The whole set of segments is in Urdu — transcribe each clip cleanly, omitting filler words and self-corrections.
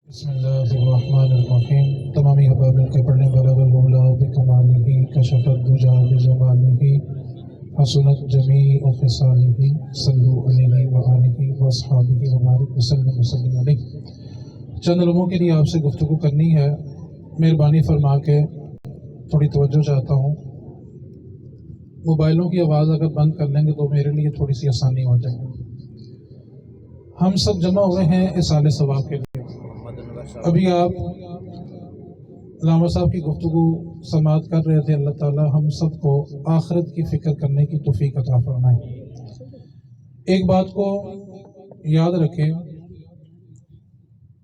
بسم اللہ الرحمن الرحیم۔ تمامی ابابل کے پڑھنے والا والغلا بکمالہ کشف الدجا بجمالہ حسنت جمیع خصالہ صلو علیہ وآلہ واصحابہ وبارک وسلم وسلم علیہ۔ چند لوگوں کے لیے آپ سے گفتگو کرنی ہے، مہربانی فرما کے تھوڑی توجہ چاہتا ہوں۔ موبائلوں کی آواز اگر بند کر لیں گے تو میرے لیے تھوڑی سی آسانی ہو جائے گی۔ ہم سب جمع ہوئے ہیں اصالِ ثواب کے لیے۔ ابھی آپ علامہ صاحب کی گفتگو سماعت کر رہے تھے، اللہ تعالی ہم سب کو آخرت کی فکر کرنے کی توفیق عطا فرمائے۔ ایک بات کو یاد رکھیں،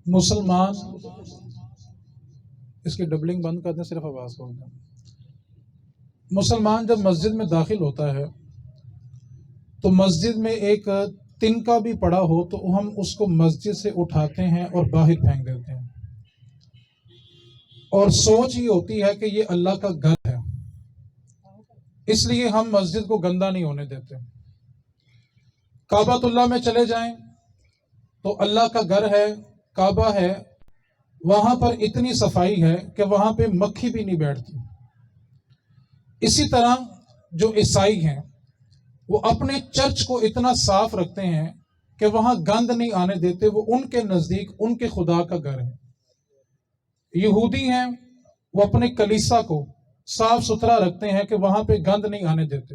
مسلمان، اس کی ڈبلنگ بند کر دیں، صرف آواز کھول دیں۔ مسلمان جب مسجد میں داخل ہوتا ہے تو مسجد میں ایک تنکا بھی پڑا ہو تو ہم اس کو مسجد سے اٹھاتے ہیں اور باہر پھینک دیتے ہیں، اور سوچ یہ ہوتی ہے کہ یہ اللہ کا گھر ہے، اس لیے ہم مسجد کو گندا نہیں ہونے دیتے۔ کعبۃ اللہ میں چلے جائیں تو اللہ کا گھر ہے، کعبہ ہے، وہاں پر اتنی صفائی ہے کہ وہاں پہ مکھی بھی نہیں بیٹھتی۔ اسی طرح جو عیسائی ہیں وہ اپنے چرچ کو اتنا صاف رکھتے ہیں کہ وہاں گند نہیں آنے دیتے، وہ ان کے نزدیک ان کے خدا کا گھر ہے۔ یہودی ہیں، وہ اپنے کلیسا کو صاف ستھرا رکھتے ہیں کہ وہاں پہ گند نہیں آنے دیتے۔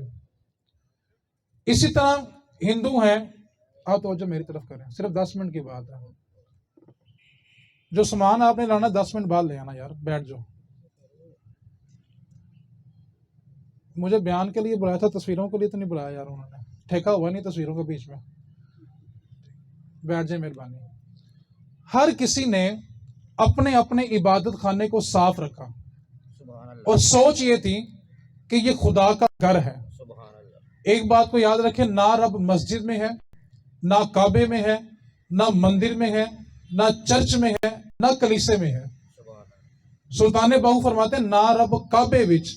اسی طرح ہندو ہیں، آپ توجہ میری طرف کریں، صرف 10 منٹ کی بات ہے، جو سامان آپ نے لانا 10 منٹ بعد لے آنا، یار بیٹھ جاؤ۔ مجھے بیان کے لیے بلایا تھا، تصویروں کے لیے تو نہیں بلایا یار، انہوں نے ٹھیکا ہوا نہیں تصویروں کے بیچ میں۔ بیٹھ جائیں مہربانی۔ ہر کسی نے اپنے اپنے عبادت خانے کو صاف رکھا اور سوچ یہ تھی کہ یہ خدا کا گھر ہے۔ ایک بات کو یاد رکھیں، نہ رب مسجد میں ہے، نہ کعبے میں ہے، نہ مندر میں ہے، نہ چرچ میں ہے، نہ کلیسے میں ہے۔ سلطان باہو فرماتے ہیں، نہ رب کعبے وچ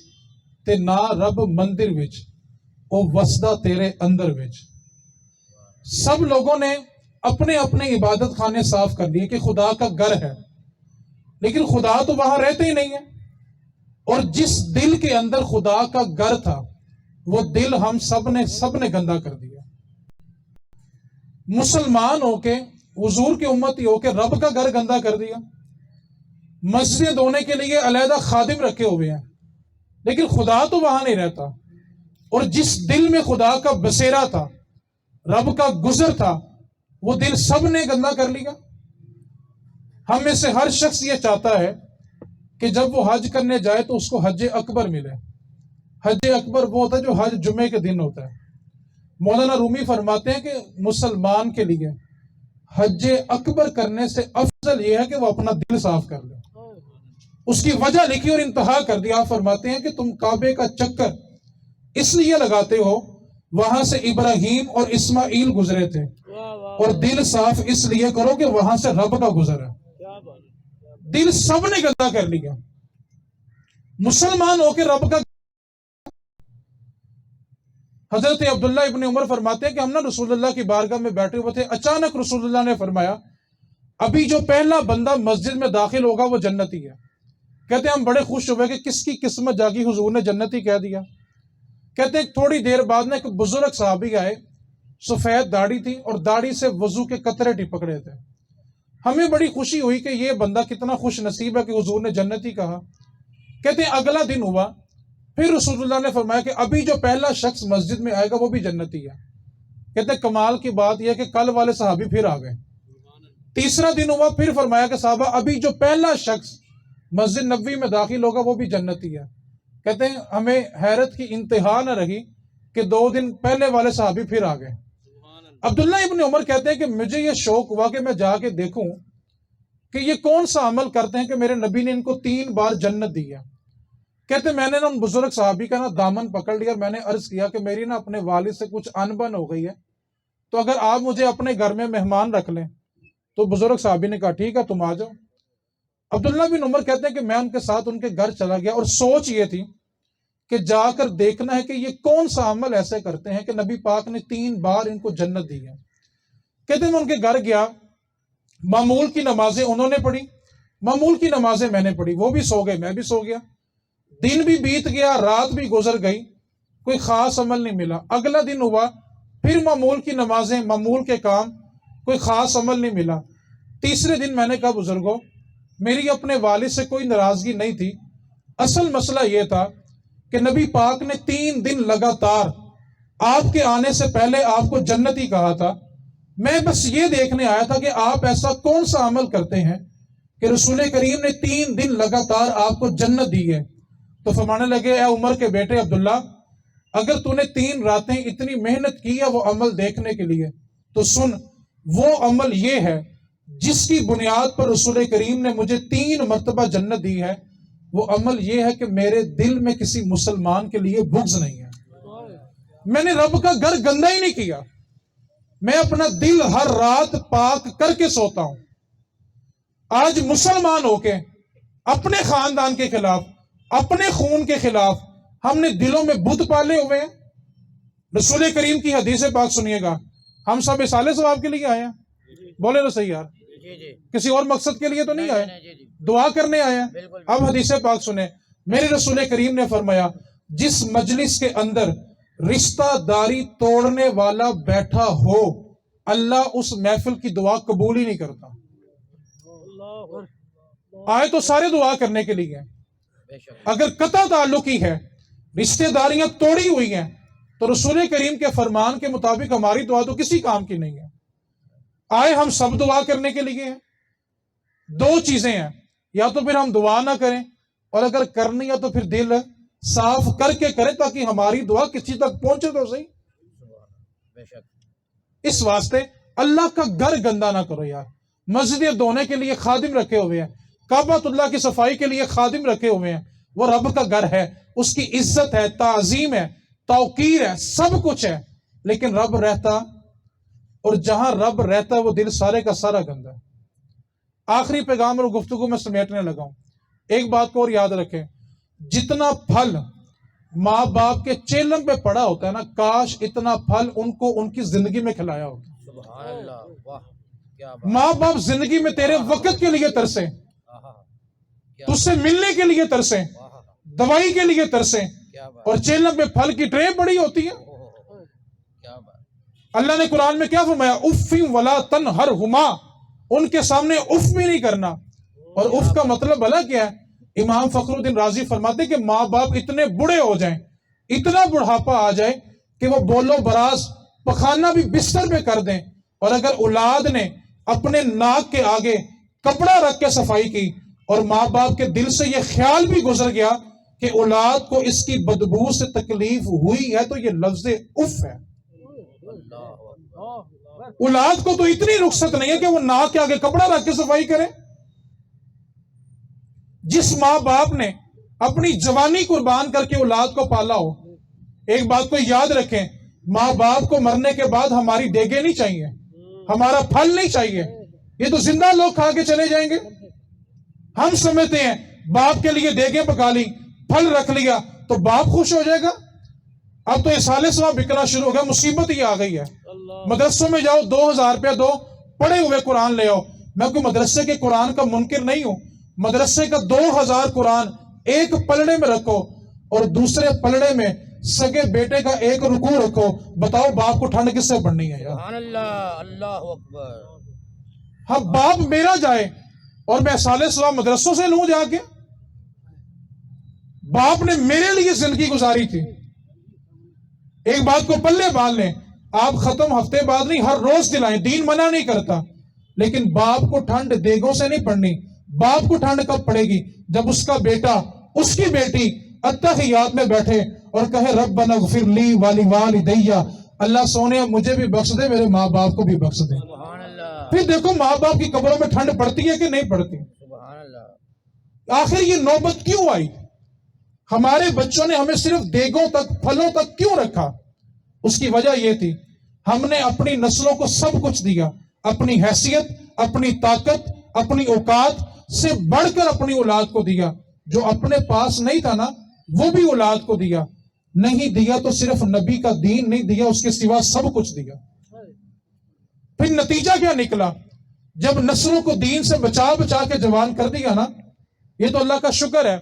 تے نہ رب مندر وچ، او وسدا تیرے اندر وچ۔ سب لوگوں نے اپنے اپنے عبادت خانے صاف کر لیے کہ خدا کا گھر ہے، لیکن خدا تو وہاں رہتے ہی نہیں ہے۔ اور جس دل کے اندر خدا کا گھر تھا وہ دل ہم سب نے گندا کر دیا۔ مسلمان ہو کے، حضور کی امتی ہو کے رب کا گھر گندا کر دیا۔ مسجد دھونے کے لیے علیحدہ خادم رکھے ہوئے ہیں، لیکن خدا تو وہاں نہیں رہتا۔ اور جس دل میں خدا کا بسیرا تھا، رب کا گزر تھا، وہ دل سب نے گندا کر لیا۔ ہم میں سے ہر شخص یہ چاہتا ہے کہ جب وہ حج کرنے جائے تو اس کو حج اکبر ملے۔ حج اکبر وہ ہوتا ہے جو حج جمعے کے دن ہوتا ہے۔ مولانا رومی فرماتے ہیں کہ مسلمان کے لیے حج اکبر کرنے سے افضل یہ ہے کہ وہ اپنا دل صاف کر لے۔ اس کی وجہ لکھی اور انتہا کر دیا۔ آپ فرماتے ہیں کہ تم کعبے کا چکر اس لیے لگاتے ہو، وہاں سے ابراہیم اور اسماعیل گزرے تھے، اور دل صاف اس لیے کرو کہ وہاں سے رب کا گزر ہے۔ دل سب نے گندا کر لیا۔ مسلمان ہو کے رب کا، حضرت عبداللہ ابن عمر فرماتے ہیں کہ ہم نا رسول اللہ کی بارگاہ میں بیٹھے ہوئے تھے، اچانک رسول اللہ نے فرمایا، ابھی جو پہلا بندہ مسجد میں داخل ہوگا وہ جنتی ہے۔ کہتے ہیں ہم بڑے خوش ہوئے کہ کس کی قسمت جاگی، حضور نے جنتی کہہ دیا۔ کہتے ہیں تھوڑی دیر بعد میں ایک بزرگ صحابی آئے، سفید داڑھی تھی اور داڑھی سے وضو کے قطرے ٹپک رہے تھے۔ ہمیں بڑی خوشی ہوئی کہ یہ بندہ کتنا خوش نصیب ہے کہ حضور نے جنتی کہا۔ کہتے ہیں اگلا دن ہوا، پھر رسول اللہ نے فرمایا کہ ابھی جو پہلا شخص مسجد میں آئے گا وہ بھی جنتی ہے۔ کہتے ہیں کمال کی بات یہ ہے کہ کل والے صحابی پھر آ گئے۔ تیسرا دن ہوا، پھر فرمایا کہ صحابہ ابھی جو پہلا شخص مسجد نبوی میں داخل ہوگا وہ بھی جنتی ہے۔ کہتے ہیں ہمیں حیرت کی انتہا نہ رہی کہ 2 دن پہلے والے صحابی پھر آ گئے۔ عبداللہ ابن عمر کہتے ہیں کہ مجھے یہ شوق ہوا کہ میں جا کے دیکھوں کہ یہ کون سا عمل کرتے ہیں کہ میرے نبی نے ان کو 3 بار جنت دی ہے۔ کہتے ہیں میں نے نا ان بزرگ صحابی کا نا دامن پکڑ لیا، میں نے عرض کیا کہ میری نا اپنے والد سے کچھ انبن ہو گئی ہے، تو اگر آپ مجھے اپنے گھر میں مہمان رکھ لیں۔ تو بزرگ صحابی نے کہا ٹھیک ہے تم آ جاؤ۔ عبداللہ بن عمر کہتے ہیں کہ میں ان کے ساتھ ان کے گھر چلا گیا، اور سوچ یہ تھی کہ جا کر دیکھنا ہے کہ یہ کون سا عمل ایسے کرتے ہیں کہ نبی پاک نے 3 بار ان کو جنت دی ہے۔ کہتے ہیں میں ان کے گھر گیا، معمول کی نمازیں انہوں نے پڑھی، معمول کی نمازیں میں نے پڑھی، وہ بھی سو گئے میں بھی سو گیا، دن بھی بیت گیا، رات بھی گزر گئی، کوئی خاص عمل نہیں ملا۔ اگلا دن ہوا، پھر معمول کی نمازیں، معمول کے کام، کوئی خاص عمل نہیں ملا۔ تیسرے دن میں نے کہا بزرگوں میری اپنے والد سے کوئی ناراضگی نہیں تھی، اصل مسئلہ یہ تھا کہ نبی پاک نے 3 دن لگاتار آپ کے آنے سے پہلے آپ کو جنتی کہا تھا، میں بس یہ دیکھنے آیا تھا کہ آپ ایسا کون سا عمل کرتے ہیں کہ رسول کریم نے 3 دن لگاتار آپ کو جنت دی ہے۔ تو فرمانے لگے اے عمر کے بیٹے عبداللہ، اگر تو نے 3 راتیں اتنی محنت کی ہے وہ عمل دیکھنے کے لیے، تو سن وہ عمل یہ ہے جس کی بنیاد پر رسول کریم نے مجھے 3 مرتبہ جنت دی ہے، وہ عمل یہ ہے کہ میرے دل میں کسی مسلمان کے لیے بغض نہیں ہے، میں نے رب کا گھر گندا ہی نہیں کیا، میں اپنا دل ہر رات پاک کر کے سوتا ہوں۔ آج مسلمان ہو کے اپنے خاندان کے خلاف، اپنے خون کے خلاف ہم نے دلوں میں بت پالے ہوئے ہیں۔ رسول کریم کی حدیث پاک سنیے گا، ہم سب اصالے ثواب کے لیے آئے ہیں، بولے تو صحیح یار، کسی اور مقصد کے لیے تو نہیں آئے، دعا کرنے آئے ہیں۔ اب حدیث پاک سنیں، میرے رسول کریم نے فرمایا جس مجلس کے اندر رشتہ داری توڑنے والا بیٹھا ہو اللہ اس محفل کی دعا قبول ہی نہیں کرتا۔ آئے تو سارے دعا کرنے کے لیے، اگر قطع تعلقی ہے، رشتہ داریاں توڑی ہوئی ہیں، تو رسول کریم کے فرمان کے مطابق ہماری دعا تو کسی کام کی نہیں ہے۔ آئے ہم سب دعا کرنے کے لیے ہیں، 2 چیزیں ہیں، یا تو پھر ہم دعا نہ کریں، اور اگر کرنی ہے تو پھر دل صاف کر کے کریں تاکہ ہماری دعا کسی تک پہنچے تو صحیح۔ اس واسطے اللہ کا گھر گندا نہ کرو یار، مسجدیں دھونے کے لیے خادم رکھے ہوئے ہیں، کعبۃ اللہ کی صفائی کے لیے خادم رکھے ہوئے ہیں، وہ رب کا گھر ہے، اس کی عزت ہے، تعظیم ہے، توقیر ہے، سب کچھ ہے، لیکن رب رہتا، اور جہاں رب رہتا ہے وہ دل سارے کا سارا گندا ہے۔ آخری پیغام اور گفتگو میں سمیٹنے لگا ہوں، ایک بات کو اور یاد رکھیں، جتنا پھل ماں باپ کے چیلم پہ پڑا ہوتا ہے نا، کاش اتنا پھل ان کو ان کی زندگی میں کھلایا ہوتا۔ سبحان اللہ، واہ کیا بات، ماں باپ زندگی میں تیرے وقت کے لیے ترسیں، تجھ سے ملنے کے لیے ترسیں، دوائی کے لیے ترسیں، کیا بات، اور چیلم پہ پھل کی ٹرے پڑی ہوتی ہے۔ کیا بات، اللہ نے قرآن میں کیا فرمایا، اف ولا تنہرہما، ان کے سامنے اف بھی نہیں کرنا، اور اف کا مطلب بھلا کیا ہے؟ امام فخر الدین رازی فرماتے کہ ماں باپ اتنے بوڑھے ہو جائیں، اتنا بڑھاپا آ جائے کہ وہ بولو براز پخانہ بھی بستر پہ کر دیں، اور اگر اولاد نے اپنے ناک کے آگے کپڑا رکھ کے صفائی کی اور ماں باپ کے دل سے یہ خیال بھی گزر گیا کہ اولاد کو اس کی بدبو سے تکلیف ہوئی ہے، تو یہ لفظ اف ہے۔ اولاد کو تو اتنی رخصت نہیں ہے کہ وہ ناک کے آگے کپڑا رکھ کے صفائی کرے۔ جس ماں باپ نے اپنی جوانی قربان کر کے اولاد کو پالا ہو، ایک بات کو یاد رکھیں، ماں باپ کو مرنے کے بعد ہماری دیگیں نہیں چاہیے، ہمارا پھل نہیں چاہیے، یہ تو زندہ لوگ کھا کے چلے جائیں گے۔ ہم سمجھتے ہیں باپ کے لیے دیگیں پکا لی، پھل رکھ لیا تو باپ خوش ہو جائے گا۔ اب تو یہ سالے ثواب بکنا شروع ہو گیا، مصیبت ہی آ گئی ہے۔ مدرسوں میں جاؤ، 2000 روپیہ دو، پڑھے ہوئے قرآن لے آؤ۔ میں کوئی مدرسے کے قرآن کا منکر نہیں ہوں، مدرسے کا 2000 قرآن ایک پلڑے میں رکھو اور دوسرے پلڑے میں سگے بیٹے کا ایک رکوع رکھو، بتاؤ باپ کو ٹھنڈ کس سے پڑنی ہے یار؟ سبحان اللہ، اللہ اکبر، ہاں باپ میرا جائے اور میں سالے ثواب مدرسوں سے لوں جا کے؟ باپ نے میرے لیے زندگی گزاری تھی۔ ایک بات کو پلے باندھ لیں، آپ ختم ہفتے بعد نہیں، ہر روز دلائیں، دین منع نہیں کرتا، لیکن باپ کو ٹھنڈ دیگوں سے نہیں پڑنی۔ باپ کو ٹھنڈ کب پڑے گی؟ جب اس کا بیٹا، اس کی بیٹی اتحیات میں بیٹھے اور کہے ربنا اغفر لی ولوالدی، اللہ سونے مجھے بھی بخش دے، میرے ماں باپ کو بھی بخش دے۔ سبحان اللہ، پھر دیکھو ماں باپ کی قبروں میں ٹھنڈ پڑتی ہے کہ نہیں پڑتی؟ سبحان اللہ، آخر یہ نوبت کیوں آئی؟ ہمارے بچوں نے ہمیں صرف دیگوں تک، پھلوں تک کیوں رکھا؟ اس کی وجہ یہ تھی، ہم نے اپنی نسلوں کو سب کچھ دیا، اپنی حیثیت، اپنی طاقت، اپنی اوقات سے بڑھ کر اپنی اولاد کو دیا۔ جو اپنے پاس نہیں تھا نا، وہ بھی اولاد کو دیا۔ نہیں دیا تو صرف نبی کا دین نہیں دیا، اس کے سوا سب کچھ دیا۔ پھر نتیجہ کیا نکلا؟ جب نسلوں کو دین سے بچا بچا کے جوان کر دیا نا، یہ تو اللہ کا شکر ہے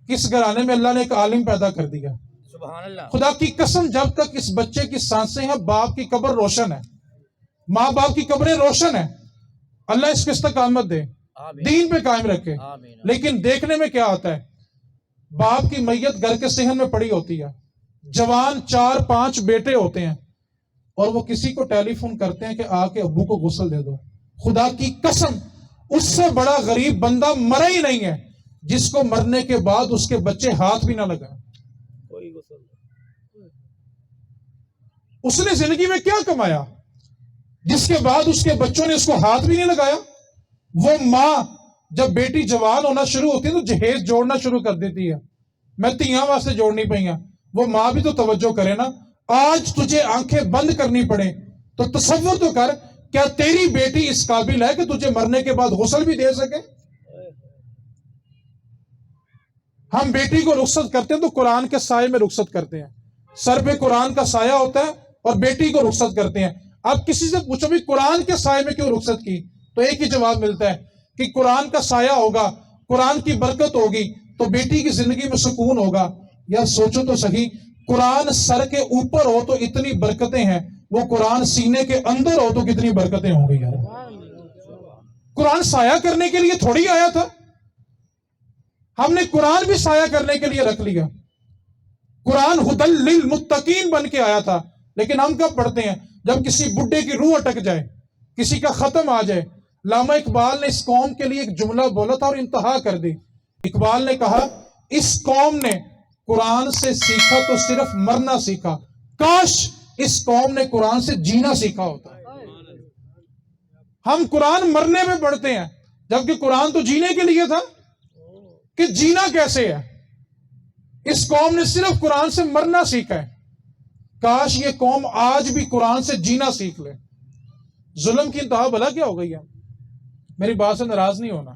کہ اس گھرانے میں اللہ نے ایک عالم پیدا کر دیا۔ سبحان اللہ۔ خدا کی قسم جب تک اس بچے کی سانسیں ہیں باپ کی قبر روشن ہے، ماں باپ کی قبریں روشن ہیں۔ اللہ اس کی استقامت دے، آمین دین پہ قائم رکھے۔ آمین۔ لیکن دیکھنے میں کیا آتا ہے، باپ کی میت گھر کے صحن میں پڑی ہوتی ہے، جوان 4-5 بیٹے ہوتے ہیں، اور وہ کسی کو ٹیلی فون کرتے ہیں کہ آ کے ابو کو غسل دے دو۔ خدا کی قسم اس سے بڑا غریب بندہ مرا ہی نہیں ہے جس کو مرنے کے بعد اس کے بچے ہاتھ بھی نہ لگائیں۔ اس نے زندگی میں کیا کمایا جس کے بعد اس کے بچوں نے اس کو ہاتھ بھی نہیں لگایا؟ وہ ماں جب بیٹی جوان ہونا شروع ہوتی ہے تو جہیز جوڑنا شروع کر دیتی ہے، میں تیاں واسطے جوڑنی پئیاں۔ وہ ماں بھی تو توجہ کرے نا۔ آج تجھے آنکھیں بند کرنی پڑے تو تصور تو کر، کیا تیری بیٹی اس قابل ہے کہ تجھے مرنے کے بعد غسل بھی دے سکے؟ ہم بیٹی کو رخصت کرتے ہیں تو قرآن کے سائے میں رخصت کرتے ہیں، سر پہ قرآن کا سایہ ہوتا ہے اور بیٹی کو رخصت کرتے ہیں۔ اب کسی سے پوچھو بھی قرآن کے سائے میں کیوں رخصت کی، تو ایک ہی جواب ملتا ہے کہ قرآن کا سایہ ہوگا، قرآن کی برکت ہوگی تو بیٹی کی زندگی میں سکون ہوگا۔ یا سوچو تو صحیح، قرآن سر کے اوپر ہو تو اتنی برکتیں ہیں، وہ قرآن سینے کے اندر ہو تو کتنی برکتیں ہوں گی یار۔ قرآن سایہ کرنے کے لیے تھوڑی آیا تھا، ہم نے قرآن بھی سایہ کرنے کے لیے رکھ لیا۔ قرآن ہدی للمتقین بن کے آیا تھا، لیکن ہم کب پڑھتے ہیں؟ جب کسی بڈھے کی روح اٹک جائے، کسی کا ختم آ جائے۔ علامہ اقبال نے اس قوم کے لیے ایک جملہ بولا تھا اور انتہا کر دی۔ اقبال نے کہا اس قوم نے قرآن سے سیکھا تو صرف مرنا سیکھا، کاش اس قوم نے قرآن سے جینا سیکھا ہوتا۔ ہم قرآن مرنے میں پڑھتے ہیں جبکہ قرآن تو جینے کے لیے تھا، کہ جینا کیسے ہے۔ اس قوم نے صرف قرآن سے مرنا سیکھا ہے، کاش یہ قوم آج بھی قرآن سے جینا سیکھ لے۔ ظلم کی انتہا بھلا کیا ہو گئی ہے؟ میری بات سے ناراض نہیں ہونا،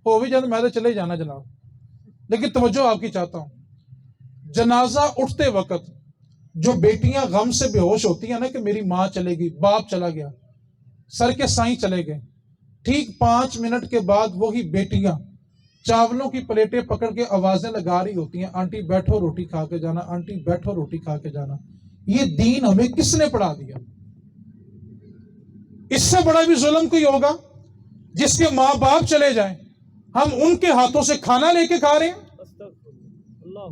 ہو بھی جانا میں تو چلے جانا جناب، لیکن توجہ آپ کی چاہتا ہوں۔ جنازہ اٹھتے وقت جو بیٹیاں غم سے بے ہوش ہوتی ہیں نا کہ میری ماں چلے گئی، باپ چلا گیا، سر کے سائیں چلے گئے، ٹھیک 5 منٹ کے بعد وہی بیٹیاں چاولوں کی پلیٹیں پکڑ کے آوازیں لگا رہی ہوتی ہیں، آنٹی بیٹھو روٹی کھا کے جانا، آنٹی بیٹھو روٹی کھا کے جانا۔ یہ دین ہمیں کس نے پڑھا دیا؟ اس سے بڑا بھی ظلم کوئی ہوگا جس کے ماں باپ چلے جائیں، ہم ان کے ہاتھوں سے کھانا لے کے کھا رہے ہیں؟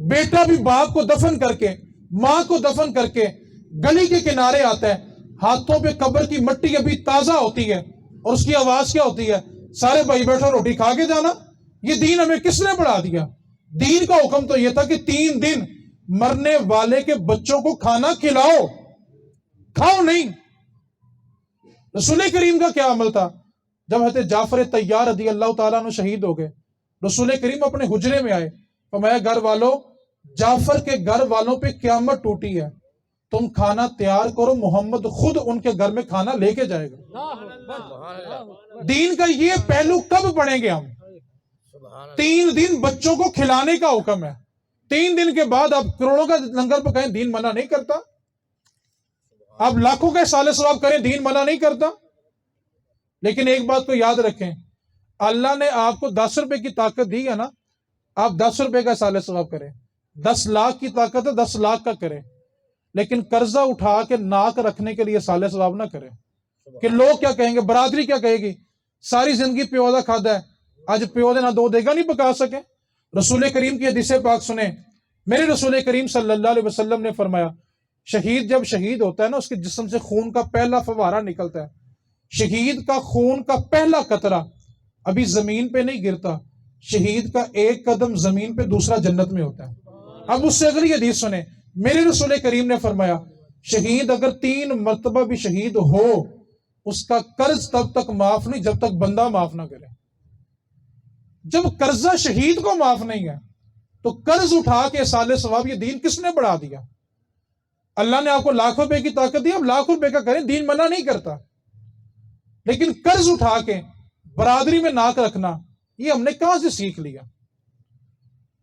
بیٹا بھی باپ کو دفن کر کے، ماں کو دفن کر کے گلی کے کنارے آتا ہے، ہاتھوں پہ قبر کی مٹی ابھی تازہ ہوتی ہے اور اس کی آواز کیا ہوتی ہے؟ سارے بھائی بیٹھو روٹی کھا کے جانا۔ یہ دین ہمیں کس نے پڑھا دیا؟ دین کا حکم تو یہ تھا کہ 3 دن مرنے والے کے بچوں کو کھانا کھلاؤ، کھاؤ نہیں۔ رسول کریم کا کیا عمل تھا؟ جب حضرت جعفر طیار رضی اللہ تعالیٰ عنہ شہید ہو گئے، رسول کریم اپنے حجرے میں آئے، فرمایا گھر والوں، جعفر کے گھر والوں پہ قیامت ٹوٹی ہے، تم کھانا تیار کرو، محمد خود ان کے گھر میں کھانا لے کے جائے گا۔ دین کا یہ پہلو کب پڑھیں گے ہم؟ 3 دن بچوں کو کھلانے کا حکم ہے، 3 دن کے بعد آپ کروڑوں کا لنگر پکائیں، دین منع نہیں کرتا۔ آپ لاکھوں کا اصالہ ثواب کریں، دین منع نہیں کرتا۔ لیکن ایک بات کو یاد رکھیں، اللہ نے آپ کو 10 روپے کی طاقت دی ہے نا، آپ 10 روپے کا اصالہ ثواب کریں۔ 10 لاکھ کی طاقت ہے، 10 لاکھ کا کریں، لیکن قرضہ اٹھا کے ناک رکھنے کے لیے اصالہ ثواب نہ کریں کہ لوگ کیا کہیں گے، برادری کیا کہے گی، ساری زندگی پیو دا کھادا ہے، آج پیو دے نہ 2 دیگا نہیں پکا سکے۔ رسول کریم کی حدیث پاک سنیں، میرے رسول کریم صلی اللہ علیہ وسلم نے فرمایا، شہید جب شہید ہوتا ہے نا، اس کے جسم سے خون کا پہلا فوارہ نکلتا ہے، شہید کا خون کا پہلا قطرہ ابھی زمین پہ نہیں گرتا، شہید کا 1 قدم زمین پہ، دوسرا جنت میں ہوتا ہے۔ اب اس سے اگلی حدیث سنیں، میرے رسول کریم نے فرمایا، شہید اگر 3 مرتبہ بھی شہید ہو، اس کا قرض تب تک معاف نہیں جب تک بندہ معاف نہ کرے۔ جب قرضہ شہید کو معاف نہیں ہے تو قرض اٹھا کے اصالہ ثواب یہ دین کس نے بڑھا دیا؟ اللہ نے آپ کو لاکھ روپے کی طاقت دی، آپ لاکھ روپے کا کریں، دین منع نہیں کرتا، لیکن قرض اٹھا کے برادری میں ناک رکھنا یہ ہم نے کہاں سے سیکھ لیا؟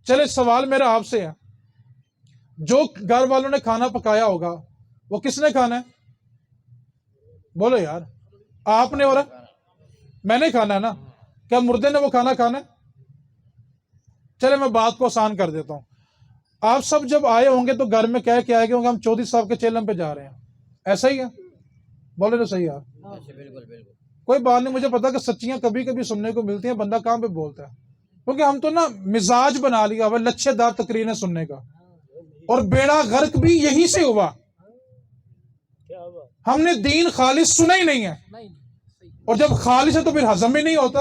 چلے سوال میرا آپ سے ہے، جو گھر والوں نے کھانا پکایا ہوگا وہ کس نے کھانا ہے؟ بولو یار، آپ نے اور میں نے کھانا ہے نا، کیا مردے نے وہ کھانا کھانا ہے؟ چلے میں بات کو آسان کر دیتا ہوں. آپ سب جب آئے ہوں گے تو گھر میں کہہ کے آئے گے ہم چودھری صاحب کے چیلم پہ جا رہے ہیں، ایسا ہی ہے؟ بولے تو صحیح ہے. ایسے بالکل بالکل. کوئی بات نہیں، مجھے پتا کہ سچیاں کبھی کبھی سننے کو ملتی ہیں، بندہ کہاں پہ بولتا ہے، کیونکہ ہم تو نا مزاج بنا لیا ہوا لچھے دار تقریریں سننے کا، اور بیڑا غرق بھی یہیں سے ہوا. ہم نے دین خالص سنا ہی نہیں ہے، اور جب خالص ہے تو پھر ہضم ہی نہیں ہوتا.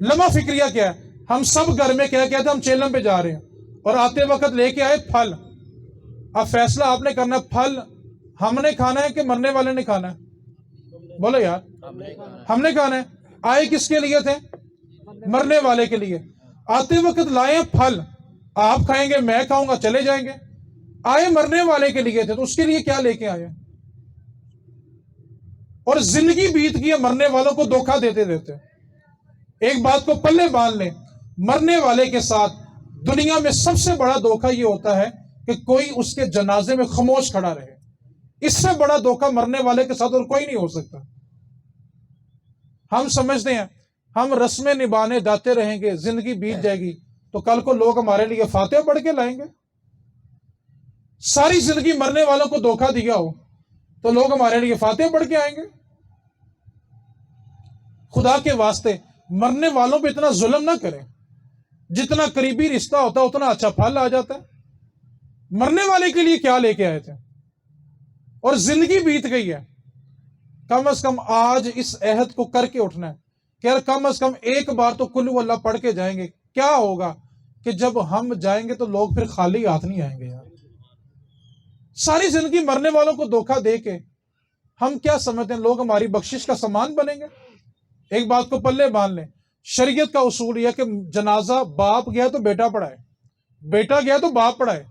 لمحہ فکریہ کیا ہے؟ ہم سب گھر میں کہہ تھے ہم چیلم پہ جا رہے ہیں، اور آتے وقت لے کے آئے پھل. اب فیصلہ آپ نے کرنا ہے، پھل ہم نے کھانا ہے کہ مرنے والے نے کھانا ہے؟ بولو یار. ہم نے کھانا ہے. آئے کس کے لیے تھے؟ مرنے والے کے لیے. آتے وقت لائے پھل، آپ کھائیں گے میں کھاؤں گا چلے جائیں گے. آئے مرنے والے کے لیے تھے تو اس کے لیے کیا لے کے آئے؟ اور زندگی بیت گئی ہے مرنے والوں کو دھوکہ دیتے دیتے. ایک بات کو پلے باندھ لیں، مرنے والے کے ساتھ دنیا میں سب سے بڑا دھوکہ یہ ہوتا ہے کہ کوئی اس کے جنازے میں خاموش کھڑا رہے. اس سے بڑا دھوکہ مرنے والے کے ساتھ اور کوئی نہیں ہو سکتا. ہم سمجھتے ہیں ہم رسمیں نبھانے جاتے رہیں گے، زندگی بیت جائے گی تو کل کو لوگ ہمارے لیے فاتحہ پڑھ کے لائیں گے. ساری زندگی مرنے والوں کو دھوکہ دیا ہو تو لوگ ہمارے لیے فاتحہ پڑھ کے آئیں گے. خدا کے واسطے مرنے والوں پہ اتنا ظلم نہ کریں. جتنا قریبی رشتہ ہوتا ہے اتنا اچھا پھل آ جاتا ہے. مرنے والے کے لیے کیا لے کے آئے تھے؟ اور زندگی بیت گئی ہے. کم از کم آج اس عہد کو کر کے اٹھنا ہے کہ یار کم از کم ایک بار تو کل ہو اللہ پڑھ کے جائیں گے. کیا ہوگا کہ جب ہم جائیں گے تو لوگ پھر خالی ہاتھ نہیں آئیں گے. یار ساری زندگی مرنے والوں کو دھوکہ دے کے ہم کیا سمجھتے ہیں لوگ ہماری بخشش کا سامان بنیں گے؟ ایک بات کو پلے باندھ لیں، شریعت کا اصول یہ کہ جنازہ باپ گیا تو بیٹا پڑھائے، بیٹا گیا تو باپ پڑھائے.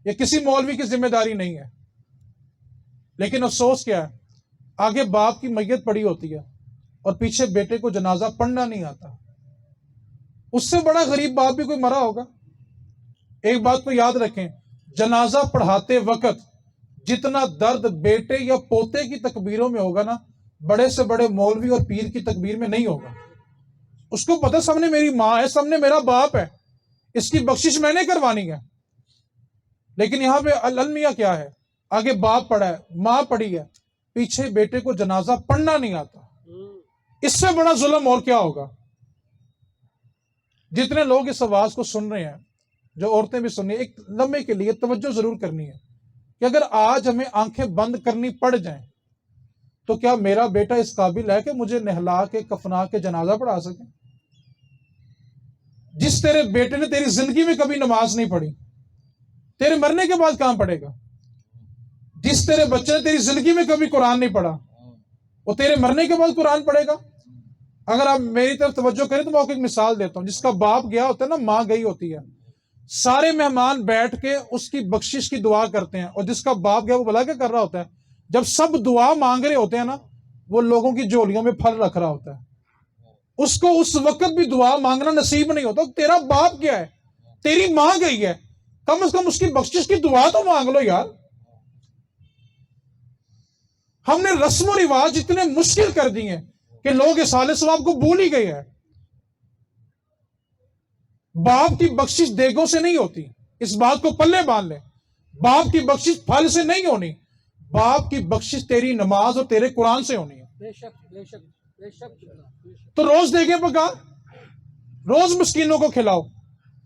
یہ کسی مولوی کی ذمہ داری نہیں ہے. لیکن افسوس کیا ہے، آگے باپ کی میت پڑی ہوتی ہے اور پیچھے بیٹے کو جنازہ پڑھنا نہیں آتا. اس سے بڑا غریب باپ بھی کوئی مرا ہوگا؟ ایک بات کو یاد رکھیں، جنازہ پڑھاتے وقت جتنا درد بیٹے یا پوتے کی تکبیروں میں ہوگا نا، بڑے سے بڑے مولوی اور پیر کی تکبیر میں نہیں ہوگا. اس کو پتہ سامنے میری ماں ہے، سامنے میرا باپ ہے، اس کی بخشش میں نے کروانی ہے. لیکن یہاں پہ المیہ کیا ہے؟ آگے باپ پڑھا ہے، ماں پڑھی ہے، پیچھے بیٹے کو جنازہ پڑھنا نہیں آتا. اس سے بڑا ظلم اور کیا ہوگا؟ جتنے لوگ اس آواز کو سن رہے ہیں، جو عورتیں بھی سن رہی ہیں، ایک لمحے کے لیے توجہ ضرور کرنی ہے کہ اگر آج ہمیں آنکھیں بند کرنی پڑ جائیں تو کیا میرا بیٹا اس قابل ہے کہ مجھے نہلا کے کفنا کے جنازہ پڑھا سکے؟ جس تیرے بیٹے نے تیری زندگی میں کبھی نماز نہیں پڑھی، تیرے مرنے کے بعد کہاں پڑھے گا؟ جس تیرے بچے نے تیری زندگی میں کبھی قرآن نہیں پڑھا، وہ تیرے مرنے کے بعد قرآن پڑھے گا؟ اگر آپ میری طرف توجہ کریں تو میں آپ کو ایک مثال دیتا ہوں. جس کا باپ گیا ہوتا ہے نا، ماں گئی ہوتی ہے، سارے مہمان بیٹھ کے اس کی بخشش کی دعا کرتے ہیں، اور جس کا باپ گیا وہ بھلا کیا کر رہا ہوتا ہے؟ جب سب دعا مانگ رہے ہوتے ہیں نا، وہ لوگوں کی جھولیوں میں پھل رکھ رہا ہوتا ہے. اس کو اس وقت بھی دعا مانگنا نصیب نہیں ہوتا. تیرا باپ گیا ہے، تیری ماں گئی ہے، کم از کم اس کی بخشش کی دعا تو مانگ لو یار. ہم نے رسم و رواج اتنے مشکل کر دی ہیں کہ لوگ اصالِ ثواب کو بھول ہی گئے ہیں. باپ کی بخشش دیگوں سے نہیں ہوتی، اس بات کو پلے باندھ لیں. باپ کی بخشش پھل سے نہیں ہونی، باپ کی بخشش تیری نماز اور تیرے قرآن سے ہونی ہے. بے شک بے شک بے شک. تو روز دیگیں پکا، روز مسکینوں کو کھلاؤ.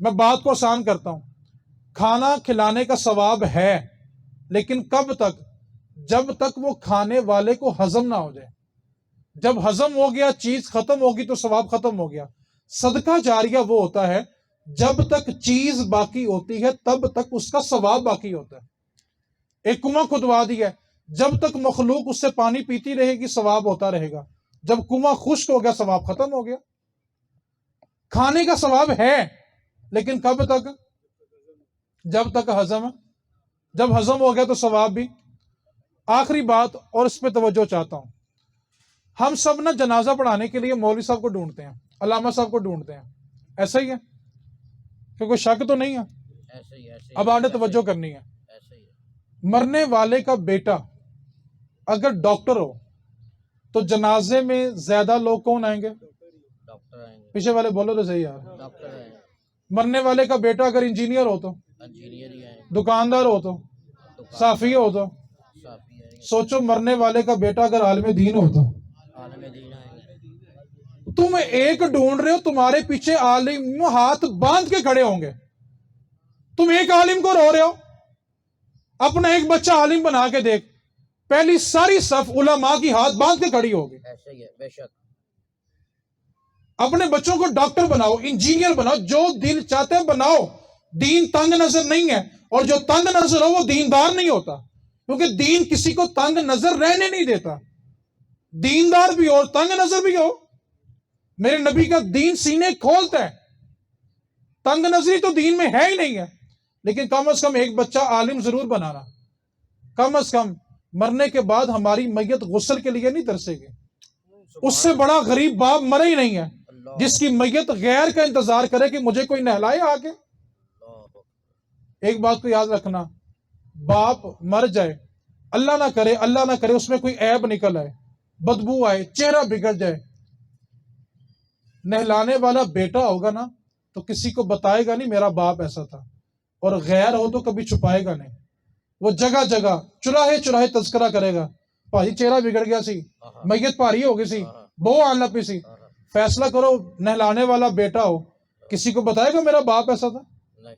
میں بات کو آسان کرتا ہوں، کھانا کھلانے کا ثواب ہے، لیکن کب تک؟ جب تک وہ کھانے والے کو ہضم نہ ہو جائے. جب ہضم ہو گیا، چیز ختم ہوگی تو ثواب ختم ہو گیا. صدقہ جاریہ وہ ہوتا ہے جب تک چیز باقی ہوتی ہے تب تک اس کا ثواب باقی ہوتا ہے. ایک کنواں کھدوا دیا ہے، جب تک مخلوق اس سے پانی پیتی رہے گی ثواب ہوتا رہے گا. جب کنواں خشک ہو گیا ثواب ختم ہو گیا. کھانے کا ثواب ہے، لیکن کب تک؟ جب تک ہضم. جب ہضم ہو گیا تو ثواب بھی. آخری بات، اور اس پہ توجہ چاہتا ہوں، ہم سب نا جنازہ پڑھانے کے لیے مولوی صاحب کو ڈھونڈتے ہیں، علامہ صاحب کو ڈھونڈتے ہیں. ایسا ہی ہے کہ کوئی شک تو نہیں ہے؟ ایسے ہی ایسے ہی. اب آپ نے توجہ کرنی ہے. ایسے ہی. مرنے والے کا بیٹا اگر ڈاکٹر ہو تو جنازے میں زیادہ لوگ کون آئیں گے؟ ڈاکٹر آئیں گے، پیچھے والے بولو تو صحیح یار. ڈاکٹر آئیں گے، مرنے والے کا بیٹا اگر انجینئر ہو تو، انجینئر ہی آئیں گے، دکاندار ہو تو، صافی ہو تو، صافی آئیں گے، سوچو مرنے والے کا بیٹا اگر عالم دین ہو تو. عالم دین آئیں گے، تم ایک ڈھونڈ رہے ہو، تمہارے پیچھے عالم ہاتھ باندھ کے کھڑے ہوں گے. تم ایک عالم کو رو رہے ہو، اپنا ایک بچہ عالم بنا کے دیکھ، پہلی ساری صف علماء کی ہاتھ باندھ کے کھڑی ہوگی. ایسے ہی ہے، بے شک، اپنے بچوں کو ڈاکٹر بناؤ، انجینئر بناؤ، جو دل چاہتے ہیں بناؤ. دین تنگ نظر نہیں ہے، اور جو تنگ نظر ہو وہ دیندار نہیں ہوتا، کیونکہ دین کسی کو تنگ نظر رہنے نہیں دیتا. دیندار بھی ہو اور تنگ نظر بھی ہو. میرے نبی کا دین سینے کھولتا ہے. تنگ نظری تو دین میں ہے ہی نہیں ہے. لیکن کم از کم ایک بچہ عالم ضرور بنانا. کم از کم مرنے کے بعد ہماری میت غسل کے لیے نہیں ترسے گی. اس سے بڑا غریب باپ مرے ہی نہیں ہے اللہ جس کی میت غیر کا انتظار کرے کہ مجھے کوئی نہلائے آ کے. اللہ، ایک بات کو یاد رکھنا، باپ مر جائے، اللہ نہ کرے، اللہ نہ کرے اس میں کوئی عیب نکل آئے، بدبو آئے، چہرہ بگڑ جائے، نہلانے والا بیٹا ہوگا نا تو کسی کو بتائے گا نہیں میرا باپ ایسا تھا، اور غیر ہو تو کبھی چھپائے گا نہیں. وہ جگہ جگہ چراہے چراہے تذکرہ کرے گا، بھائی چہرہ بگڑ گیا سی، میت پاری ہو گئی سی، بہو آن لگ پی سی. فیصلہ کرو، نہلانے والا بیٹا ہو، کسی کو بتائے گا میرا باپ ایسا تھا؟ نہیں،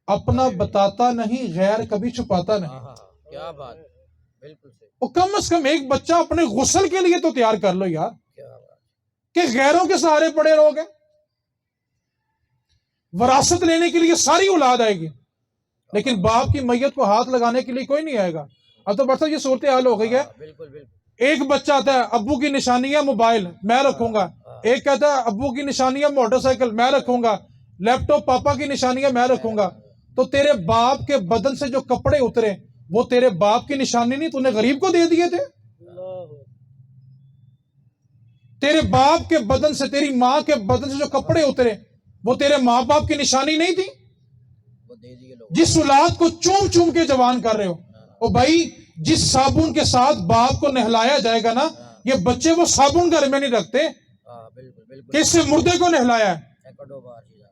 اپنا بتاتا نہیں، غیر کبھی چھپاتا نہیں. کیا بات، بالکل صحیح، اور کم از کم ایک بچہ اپنے غسل کے لیے تو تیار کر لو یار، کیا بات، کہ غیروں کے سہارے پڑے رہو گے. وراثت لینے کے لیے ساری اولاد آئے گی، لیکن باپ کی میت کو ہاتھ لگانے کے لیے کوئی نہیں آئے گا. اب تو بڑھتا یہ صورتحال ہو گئی ہے. بالکل بالکل، ایک بچہ آتا ہے، ابو کی نشانی ہے موبائل، میں رکھوں گا. ایک کہتا ہے ابو کی نشانی ہے موٹر سائیکل، میں رکھوں گا. لیپ ٹاپ پاپا کی نشانی ہے، میں رکھوں گا. تو تیرے باپ کے بدن سے جو کپڑے اترے وہ تیرے باپ کی نشانی نہیں، تو نے غریب کو دے دیے تھے. تیرے باپ کے بدن سے، تیری ماں کے بدن سے جو کپڑے اترے وہ تیرے ماں باپ کی نشانی نہیں تھی. وہ دے دیے لوگ، جس اولاد کو چوم چوم کے جوان کر رہے ہو، او بھائی جس صابن کے ساتھ باپ کو نہلایا جائے گا نا، یہ بچے وہ صابن گھر میں نہیں رکھتے بالکل بالکل، کہ اس سے مردے کو نہلایا ہے. سینکڑوں بار چیزاں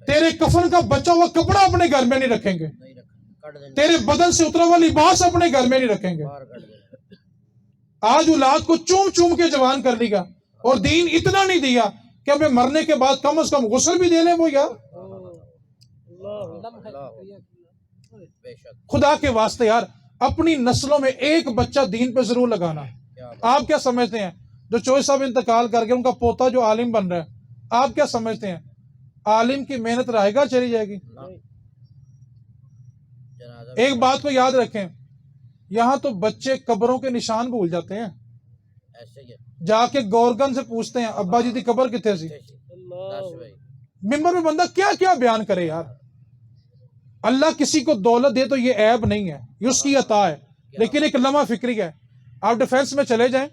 تیرے کفن کا بچا ہوا کپڑا اپنے گھر میں نہیں رکھیں گے، نہیں رکھا، کٹ دینا، تیرے بدن سے اترا ہوا لباس اپنے گھر میں نہیں رکھیں گے. باہر کٹ دینا، آج اولاد کو چوم چوم کے جوان کر لیا، اور دین اتنا نہیں دیا کہ ہمیں مرنے کے بعد کم از کم غسل بھی دے لیں. وہ یار بے شک، خدا کے واسطے یار اپنی نسلوں میں ایک بچہ دین پہ ضرور لگانا. کیا بات، آپ کیا سمجھتے ہیں جو چوہے صاحب انتقال کر کے ان کا پوتا جو عالم بن رہا ہے، آپ کیا سمجھتے ہیں عالم کی محنت رہے گا چلی جائے گی؟ جنازہ ایک بات کو یاد رکھیں، یہاں تو بچے قبروں کے نشان بھول جاتے ہیں، ایسے ہی ہے، جا کے گورگن سے پوچھتے ہیں ابا جی دی قبر کتنے سی. دس بھائی، ممبر میں بندہ کیا کیا بیان کرے یار. اللہ کسی کو دولت دے تو یہ عیب نہیں ہے، یہ اس کی عطا ہے، لیکن ایک لمحہ فکری ہے. آپ ڈیفینس میں چلے جائیں،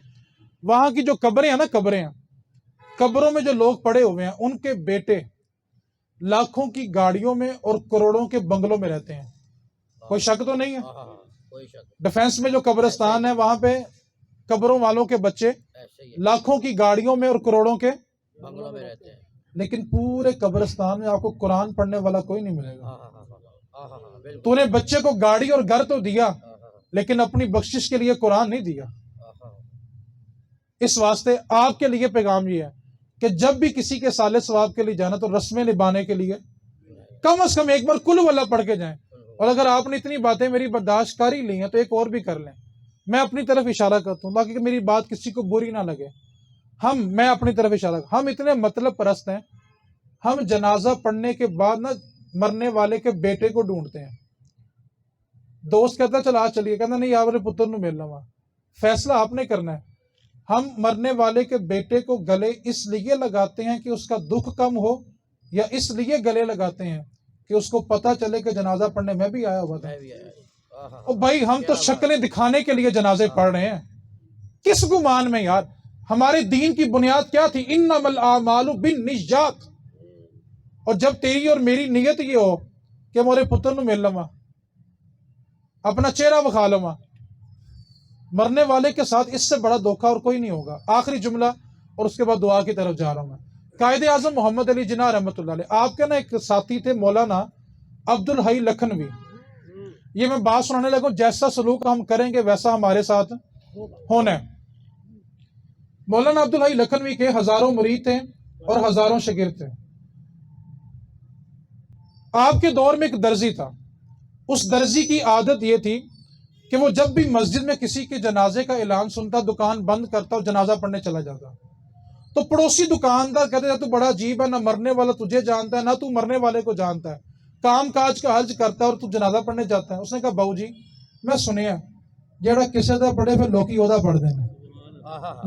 وہاں کی جو قبریں ہیں نا، قبریں ہیں، قبروں میں جو لوگ پڑے ہوئے ہیں ان کے بیٹے لاکھوں کی گاڑیوں میں اور کروڑوں کے بنگلوں میں رہتے ہیں. کوئی شک تو نہیں ہے؟ کوئی شک، ڈیفینس میں جو قبرستان ہے وہاں پہ قبروں والوں کے بچے ایسے ہی ہے، لاکھوں کی گاڑیوں میں اور کروڑوں کے، بنگلوں میں رہتے ہیں، لیکن پورے قبرستان میں آپ کو قرآن پڑھنے والا کوئی نہیں ملے گا. بالکل، تو نے بچے کو گاڑی اور گھر تو دیا لیکن اپنی بخشش کے لیے قرآن نہیں دیا. اس واسطے آپ کے لیے پیغام یہ ہے کہ جب بھی کسی کے سالے ثواب کے لیے جانا تو رسمیں نبھانے کے لیے کم از کم ایک بار کل واللہ پڑھ کے جائیں. اور اگر آپ نے اتنی باتیں میری برداشت کر ہی لی ہیں تو ایک اور بھی کر لیں. میں اپنی طرف اشارہ کرتا ہوں تاکہ میری بات کسی کو بری نہ لگے. میں اپنی طرف اشارہ، ہم اتنے مطلب پرست ہیں، ہم جنازہ پڑھنے کے بعد نہ مرنے والے کے بیٹے کو ڈھونڈتے ہیں. دوست کہتا ہے چل آج چلیے، کہتا نہیں آپ پتر نو ملنا وہاں. فیصلہ آپ نے کرنا ہے. ہم مرنے والے کے بیٹے کو گلے اس لیے لگاتے ہیں کہ اس کا دکھ کم ہو، یا اس لیے گلے لگاتے ہیں کہ اس کو پتہ چلے کہ جنازہ پڑھنے میں بھی آیا ہوا تھا. او بھائی ہم تو شکلیں دکھانے کے لیے جنازے پڑھ رہے ہیں، کس گمان میں یار. ہمارے دین کی بنیاد کیا تھی؟ انما الاعمال بالنیات. اور جب تیری اور میری نیت یہ ہو کہ مورے پتر نو مل لواں، اپنا چہرہ بکھا لواں، مرنے والے کے ساتھ اس سے بڑا دھوکہ اور کوئی نہیں ہوگا. آخری جملہ اور اس کے بعد دعا کی طرف جا رہا ہوں میں. قائد اعظم محمد علی جناح رحمۃ اللہ علیہ، آپ کے نا ایک ساتھی تھے مولانا عبدالحی لکھنوی. یہ میں بات سنانے لگا، جیسا سلوک ہم کریں گے ویسا ہمارے ساتھ ہونا ہے. مولانا عبدالحی لکھنوی کے ہزاروں مرید تھے اور ہزاروں شاگرد تھے. آپ کے دور میں ایک درزی تھا. اس درزی کی عادت یہ تھی کہ وہ جب بھی مسجد میں کسی کے جنازے کا اعلان سنتا دکان بند کرتا اور جنازہ پڑھنے چلا جاتا. تو پڑوسی دکاندار کہتے ہیں تو بڑا عجیب ہے، نہ مرنے والا تجھے جانتا ہے نہ تو مرنے والے کو جانتا ہے، کام کاج کا حرج کرتا ہے اور تو جنازہ پڑھنے جاتا ہے. اس نے کہا باؤ جی میں سنیا جیڑا کسے دا پڑھے پھر لوکی ہودا پڑھ دینا.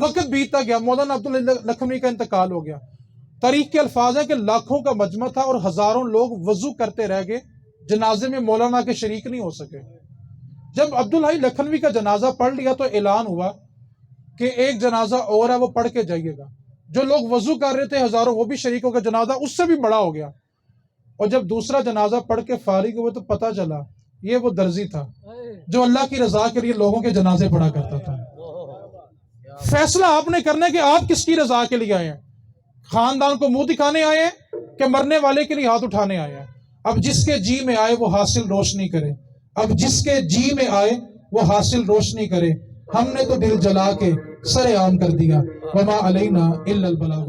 وقت بیتتا گیا، مولانا عبداللہ لکھنوی کا انتقال ہو گیا. تاریخ کے الفاظ ہیں کہ لاکھوں کا مجمع تھا اور ہزاروں لوگ وضو کرتے رہ گئے، جنازے میں مولانا کے شریک نہیں ہو سکے. جب عبدالحی لکھنوی کا جنازہ پڑھ لیا تو اعلان ہوا کہ ایک جنازہ اور ہے، وہ پڑھ کے جائیے گا. جو لوگ وضو کر رہے تھے ہزاروں، وہ بھی شریک ہو گئے، جنازہ اس سے بھی بڑا ہو گیا. اور جب دوسرا جنازہ پڑھ کے فارغ ہوئے تو پتہ چلا یہ وہ درزی تھا جو اللہ کی رضا کے لیے لوگوں کے جنازے پڑھا کرتا تھا. فیصلہ آپ نے کرنا ہے کہ آپ کس کی رضا کے لیے آئے ہیں، خاندان کو منہ دکھانے آئے ہیں کہ مرنے والے کے لیے ہاتھ اٹھانے آئے ہیں. اب جس کے جی میں آئے وہ حاصل روشنی کرے، اب جس کے جی میں آئے وہ حاصل روشنی کرے. ہم نے تو دل جلا کے سر عام کر دیا. وما علینا الا البلاغ.